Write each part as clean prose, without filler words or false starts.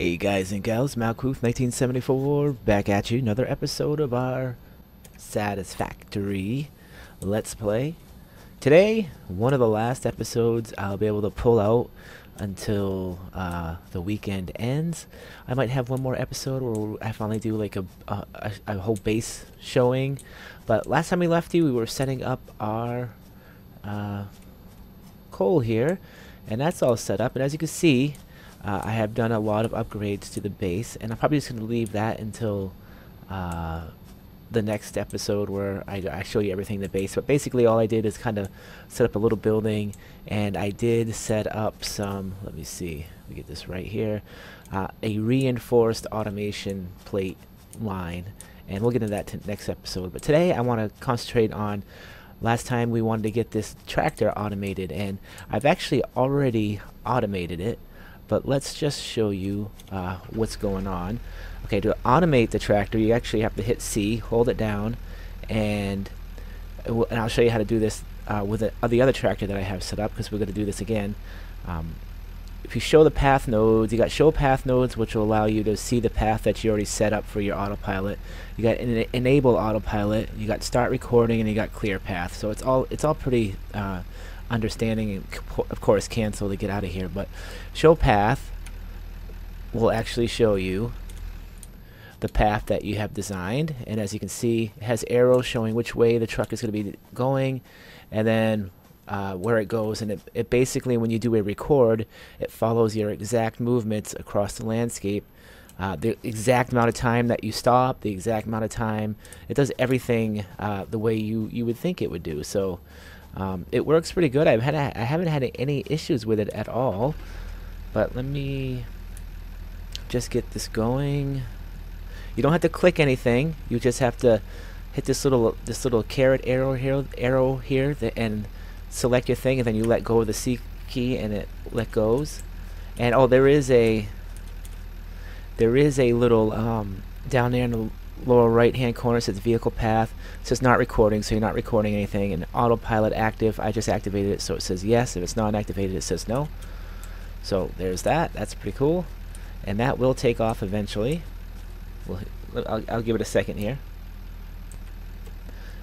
Hey guys and gals, Malkuth 1974 back at you. Another episode of our Satisfactory Let's Play. Today, one of the last episodes I'll be able to pull out until the weekend ends. I might have one more episode where I finally do like a whole base showing. But last time we left you, we were setting up our coal here. And that's all set up. And as you can see, I have done a lot of upgrades to the base, and I'm probably just going to leave that until the next episode where I show you everything in the base. But basically all I did is kind of set up a little building, and I did set up some, let me see, we get this right here, a reinforced automation plate line, and we'll get into that next episode. But today I want to concentrate on, last time we wanted to get this tractor automated, and I've actually already automated it. But let's just show you what's going on. Okay, to automate the tractor, you actually have to hit C, hold it down, and I'll show you how to do this with the other tractor that I have set up, because we're going to do this again. If you show the path nodes, you got show path nodes, which will allow you to see the path that you already set up for your autopilot. You got enable autopilot, you got start recording, and you got clear path. So it's all pretty understanding, and of course cancel to get out of here. But show path will actually show you the path that you have designed, and as you can see, it has arrows showing which way the truck is going to be going, and then where it goes. And it basically, when you do a record, it follows your exact movements across the landscape, the exact amount of time that you stop, the exact amount of time. It does everything the way you would think it would do. So it works pretty good. I haven't had any issues with it at all. But let me just get this going. You don't have to click anything. You just have to hit this little caret arrow here, and select your thing, and then you let go of the C key, and it let goes. And oh, there is a little down there in the lower right hand corner, says vehicle path. It says not recording, so you're not recording anything. And autopilot active, I just activated it, so it says yes. If it's not activated, it says no. So there's that. That's pretty cool, and that will take off eventually. I'll give it a second here.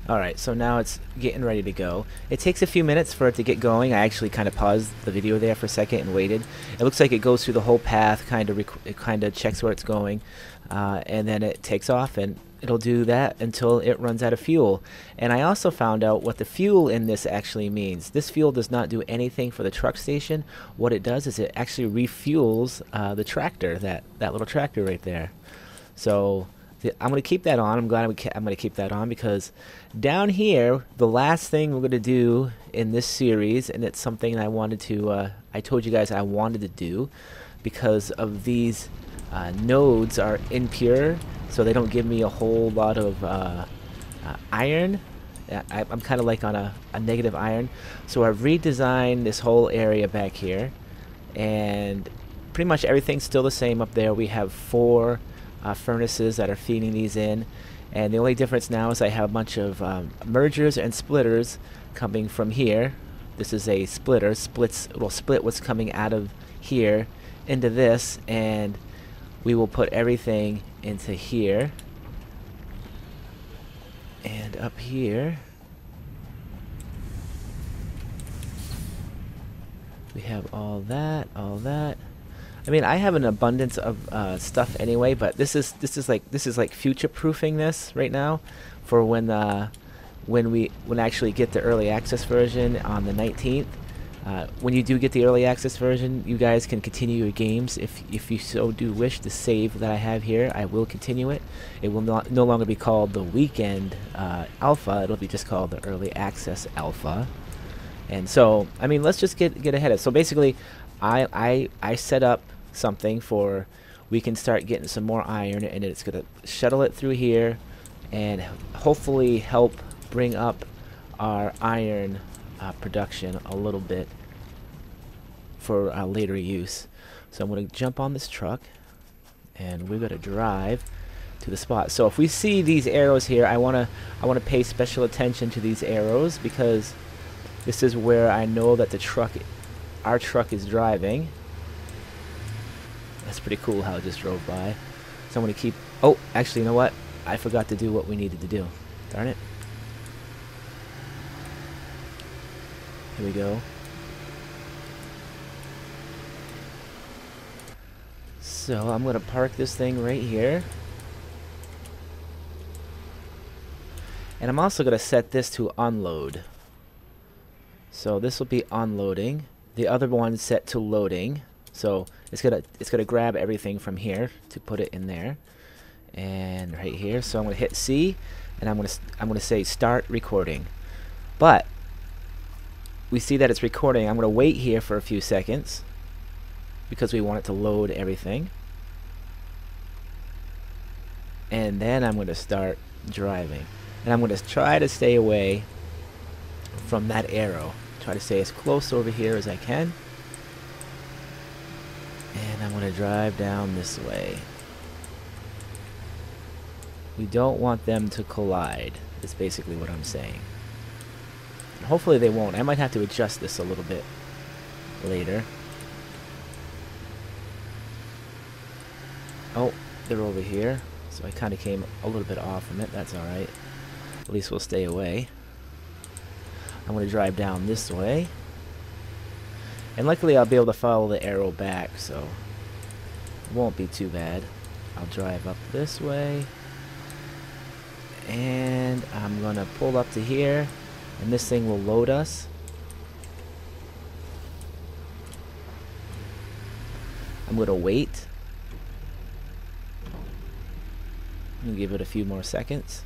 Alright, so now it's getting ready to go. It takes a few minutes for it to get going. I actually kind of paused the video there for a second and waited. It looks like it goes through the whole path, it kind of checks where it's going, and then it takes off, and it'll do that until it runs out of fuel. And I also found out what the fuel in this actually means. This fuel does not do anything for the truck station. What it does is it actually refuels the tractor, that little tractor right there. So I'm going to keep that on. I'm glad I'm going to keep that on, because down here, the last thing we're going to do in this series, and it's something I wanted to, I told you guys I wanted to do, because of these nodes are impure, so they don't give me a whole lot of iron. I'm kind of like on a negative iron. So I've redesigned this whole area back here, and pretty much everything's still the same up there. We have 4 furnaces that are feeding these in, and the only difference now is I have a bunch of mergers and splitters coming from here. This is a splitter. It'll split what's coming out of here into this, and we will put everything into here. And up here we have all that. I mean, I have an abundance of stuff anyway, but this is like future proofing this right now for when I actually get the early access version on the 19th. When you do get the early access version, you guys can continue your games if you so do wish. The save that I have here, I will continue it. It will no longer be called the weekend alpha. It'll be just called the early access alpha. And so, I mean, let's just get ahead of it. So basically, I set up something for we can start getting some more iron, and it's going to shuttle it through here and hopefully help bring up our iron production a little bit for later use. So I'm going to jump on this truck, and we're going to drive to the spot. So if we see these arrows here, I want to pay special attention to these arrows, because this is where I know that our truck is driving. That's pretty cool how it just drove by. So I'm going to keep... Oh, actually, you know what? I forgot to do what we needed to do. Darn it. Here we go. So I'm going to park this thing right here. And I'm also going to set this to unload. So this will be unloading. The other one's set to loading. So it's gonna grab everything from here to put it in there. And right here. So I'm gonna hit C, and I'm gonna say start recording. But we see that it's recording. I'm gonna wait here for a few seconds because we want it to load everything. And then I'm gonna start driving. And I'm gonna try to stay away from that arrow. Try to stay as close over here as I can. And I'm going to drive down this way. We don't want them to collide, is basically what I'm saying. And hopefully they won't. I might have to adjust this a little bit later. Oh, they're over here. So I kind of came a little bit off from it. That's alright. At least we'll stay away. I'm going to drive down this way. And luckily I'll be able to follow the arrow back, so it won't be too bad. I'll drive up this way. And I'm going to pull up to here. And this thing will load us. I'm going to wait. I'm going to give it a few more seconds.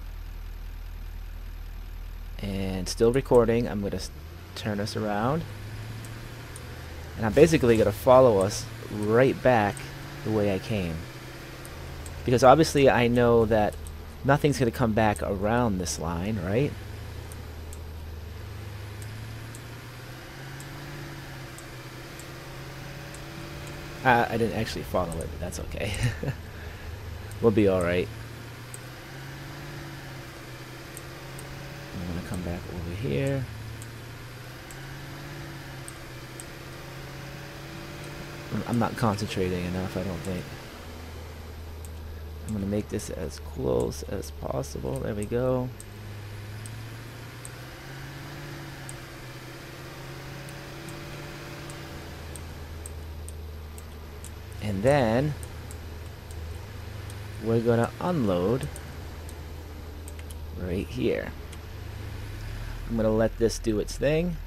And still recording. I'm going to turn us around. And I'm basically going to follow us right back the way I came. Because obviously I know that nothing's going to come back around this line, right? I didn't actually follow it, but that's okay. We'll be alright. I'm going to come back over here. I'm not concentrating enough, I don't think. I'm going to make this as close as possible. There we go. And then we're going to unload right here. I'm going to let this do its thing.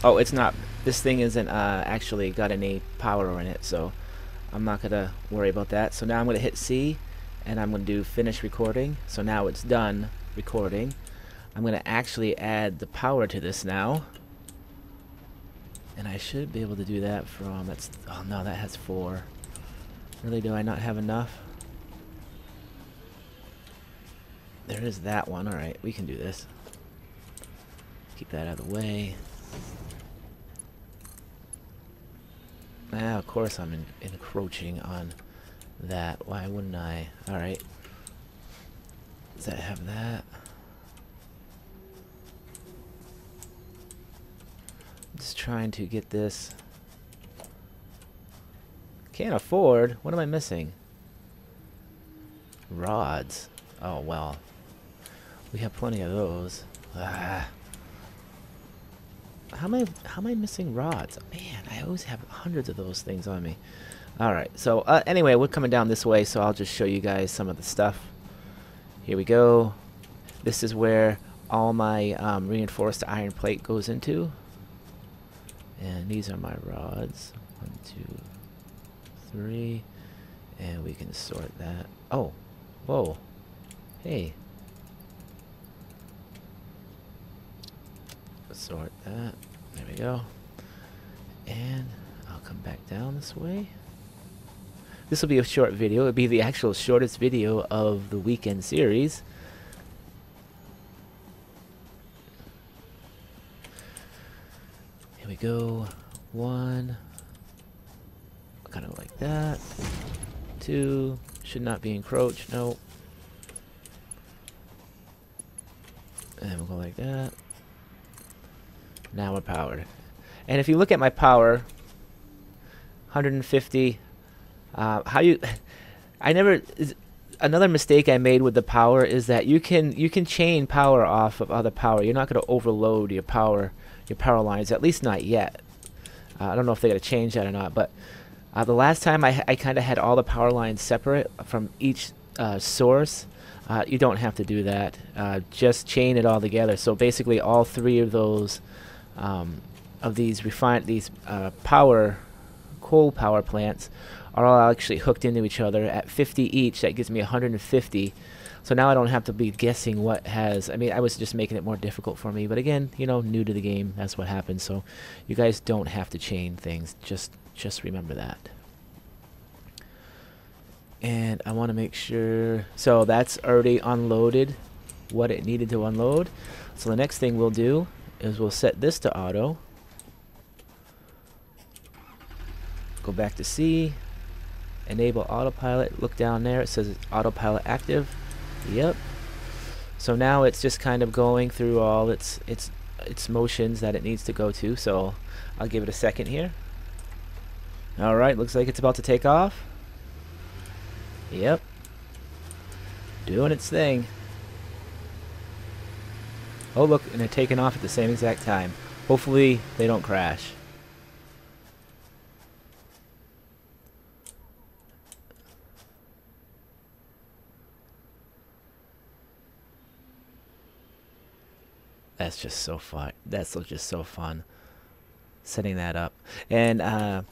Oh, it's not. This thing isn't actually got any power in it, so I'm not going to worry about that. So now I'm going to hit C, and I'm going to do finish recording. So now it's done recording. I'm going to actually add the power to this now. And I should be able to do that from... That's, oh no, that has 4. Really, do I not have enough? There is that one. Alright, we can do this. Keep that out of the way. Now, of course I'm encroaching on that. Why wouldn't I? Alright. Does that have that? I'm just trying to get this. Can't afford? What am I missing? Rods. Oh, well. We have plenty of those. Ah. How am I missing rods? Man, I always have hundreds of those things on me. Alright, so anyway, we're coming down this way, so I'll just show you guys some of the stuff. Here we go. This is where all my reinforced iron plate goes into. And these are my rods. 1, 2, 3. And we can sort that. Oh, whoa. Hey. Sort that. There we go. And I'll come back down this way. This will be a short video. It'll be the actual shortest video of the weekend series. Here we go. 1. Kind of like that. 2. Should not be encroached. Nope. And we'll go like that. Now we're powered. And if you look at my power, 150. How you? I never. Another mistake I made with the power is that you can chain power off of other power. You're not going to overload your power lines, at least not yet. I don't know if they're going to change that or not, but the last time I kind of had all the power lines separate from each source. You don't have to do that. Just chain it all together. So basically, all three of those of these coal power plants are all actually hooked into each other at 50 each. That gives me 150. So now I don't have to be guessing what has. I mean, I was just making it more difficult for me. But again, you know, new to the game, that's what happens. So you guys don't have to chain things. Just remember that. And I want to make sure. So that's already unloaded what it needed to unload. So the next thing we'll do is we'll set this to auto. Go back to C. Enable autopilot. Look down there. It says autopilot active. Yep. So now it's just kind of going through all its motions that it needs to go to. So I'll give it a second here. All right. Looks like it's about to take off. Yep. Doing its thing. Oh look, and they're taking off at the same exact time. Hopefully they don't crash. That's just so fun. That's just so fun. Setting that up. And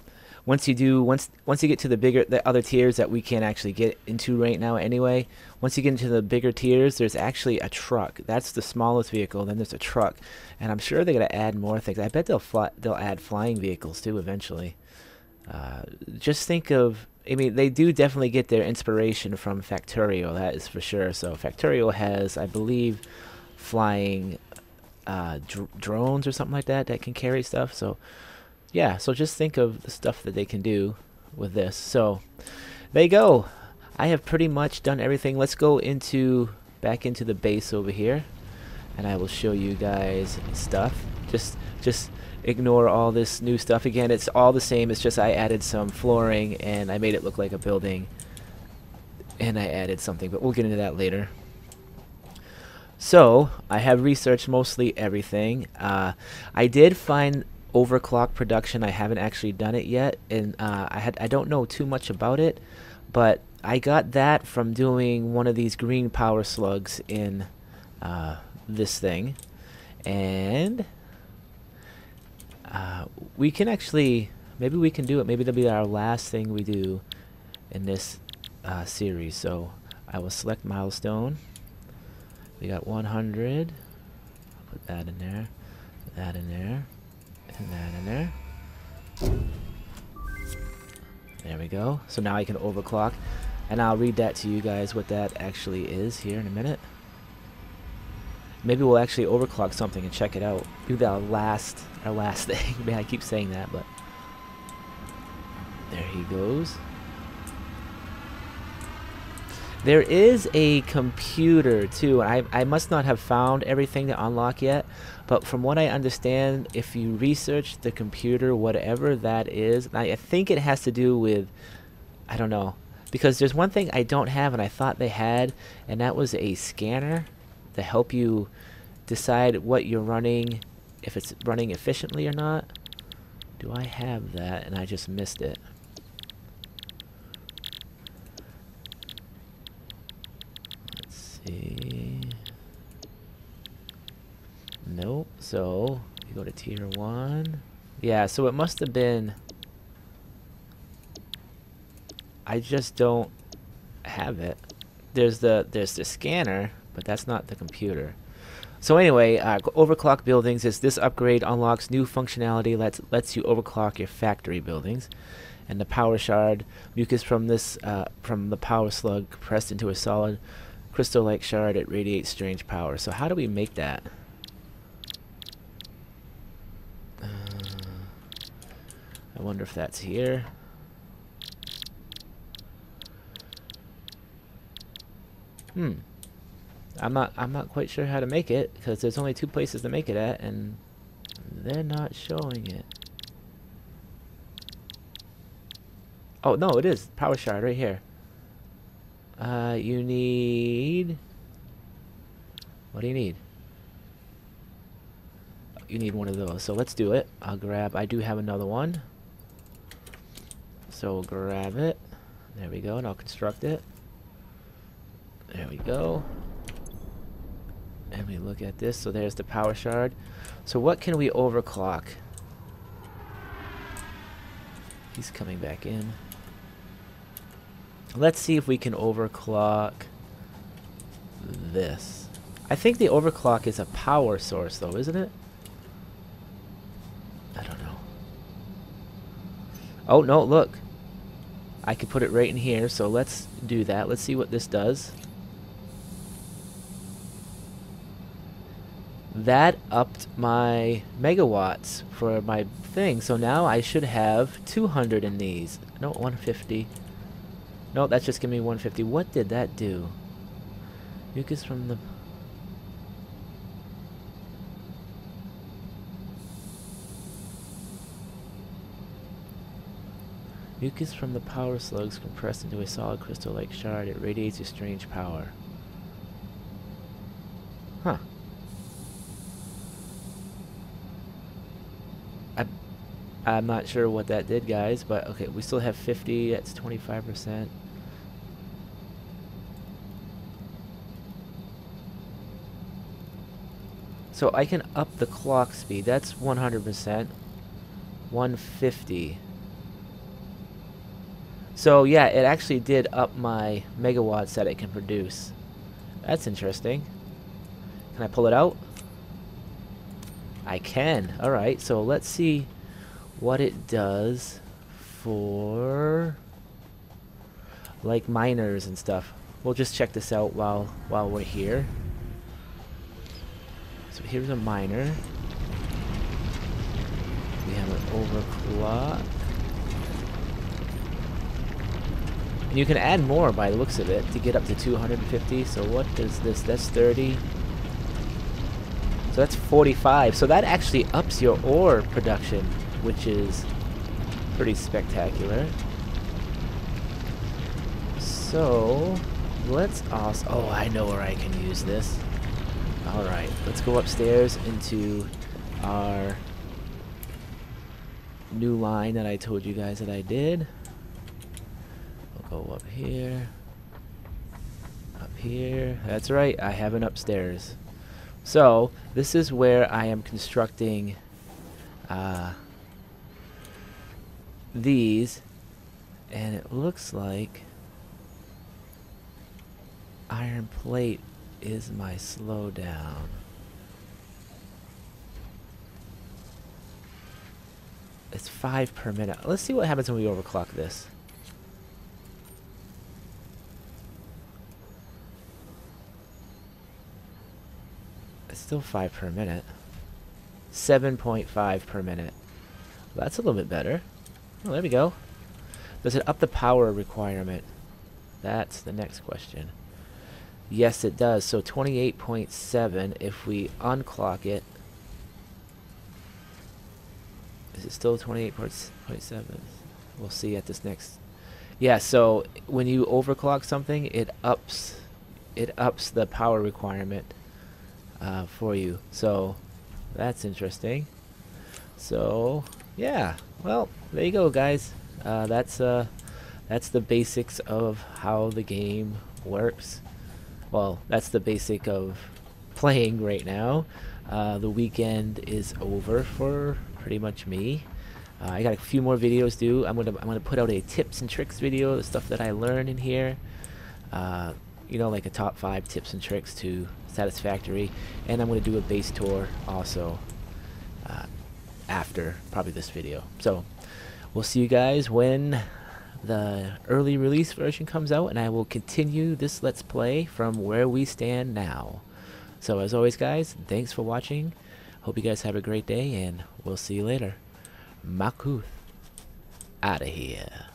once you get to the other tiers that we can't actually get into right now anyway, once you get into the bigger tiers, there's actually a truck. That's the smallest vehicle. Then there's a truck, and I'm sure they're gonna add more things. I bet they'll add flying vehicles too eventually. Just think of. I mean, they do definitely get their inspiration from Factorio. That is for sure. So Factorio has, I believe, flying drones or something like that can carry stuff. So. Yeah, so just think of the stuff that they can do with this. So there you go. I have pretty much done everything. Let's go back into the base over here, and I will show you guys stuff. Just ignore all this new stuff. Again, it's all the same. It's just I added some flooring and I made it look like a building, and I added something, but we'll get into that later. So I have researched mostly everything. I did find overclock production. I haven't actually done it yet, and I don't know too much about it, but I got that from doing one of these green power slugs in this thing, and we can actually, maybe we can do it. Maybe that'll be our last thing we do in this series. So I will select milestone. We got 100. Put that in there. Put that in there. And that in there. There we go. So now I can overclock, and I'll read that to you guys what that actually is here in a minute. Maybe we'll actually overclock something and check it out. Do our last thing. Man, I keep saying that, but there he goes. There is a computer too. I must not have found everything to unlock yet, but from what I understand, if you research the computer, whatever that is, I think it has to do with, I don't know, because there's one thing I don't have and I thought they had, and that was a scanner to help you decide what you're running, if it's running efficiently or not. Do I have that and I just missed it? See. Nope. So you go to tier 1. Yeah, so it must have been, I just don't have it. There's the scanner, but that's not the computer. So anyway, overclock buildings is this upgrade unlocks new functionality lets you overclock your factory buildings. And the power shard, mucus from the power slug pressed into a solid crystal-like shard, it radiates strange power. So how do we make that? I wonder if that's here. I'm not quite sure how to make it, because there's only 2 places to make it at, and they're not showing it. Oh, no, it is. Power shard right here. You need... What do you need? You need one of those. So let's do it. I'll grab... I do have another one. So we'll grab it. There we go. And I'll construct it. There we go. And we look at this. So there's the power shard. So what can we overclock? He's coming back in. Let's see if we can overclock this. I think the overclock is a power source though, isn't it? I don't know. Oh, no, look. I could put it right in here, so let's do that. Let's see what this does. That upped my megawatts for my thing, so now I should have 200 in these. No, 150. No, that's just giving me 150. What did that do? Mucus from the... Mucus from the power slugs compressed into a solid crystal-like shard. It radiates a strange power. Huh. I'm not sure what that did, guys, but okay, we still have 50. That's 25%. So I can up the clock speed. That's 100%. 150. So yeah, it actually did up my megawatts that it can produce. That's interesting. Can I pull it out? I can. Alright, so let's see what it does for like miners and stuff. We'll just check this out while we're here. So here's a miner. We have an overclock. And you can add more by the looks of it to get up to 250. So what does this? That's 30. So that's 45. So that actually ups your ore production, which is pretty spectacular. So let's also... Oh, I know where I can use this. Alright, let's go upstairs into our new line that I told you guys that I did. We'll go up here. Up here. That's right, I have an upstairs. So, this is where I am constructing these, and it looks like iron plate is my slowdown. It's 5 per minute. Let's see what happens when we overclock this. It's still 5 per minute. 7.5 per minute. That's a little bit better. Oh, there we go. Does it up the power requirement? That's the next question. Yes, it does. So 28.7 if we unclock it. Is it still 28.7? We'll see at this next. Yeah, so when you overclock something, it ups the power requirement for you. So that's interesting. So yeah, well, there you go, guys. That's the basics of how the game works. Well, that's the basic of playing right now. The weekend is over for pretty much me. I got a few more videos due. I'm gonna put out a tips and tricks video, the stuff that I learned in here. You know, like a top 5 tips and tricks to Satisfactory, and I'm gonna do a base tour also after probably this video. So we'll see you guys when the early release version comes out, and I will continue this Let's Play from where we stand now. So as always, guys, thanks for watching. Hope you guys have a great day, and we'll see you later. Makuth. Out of here.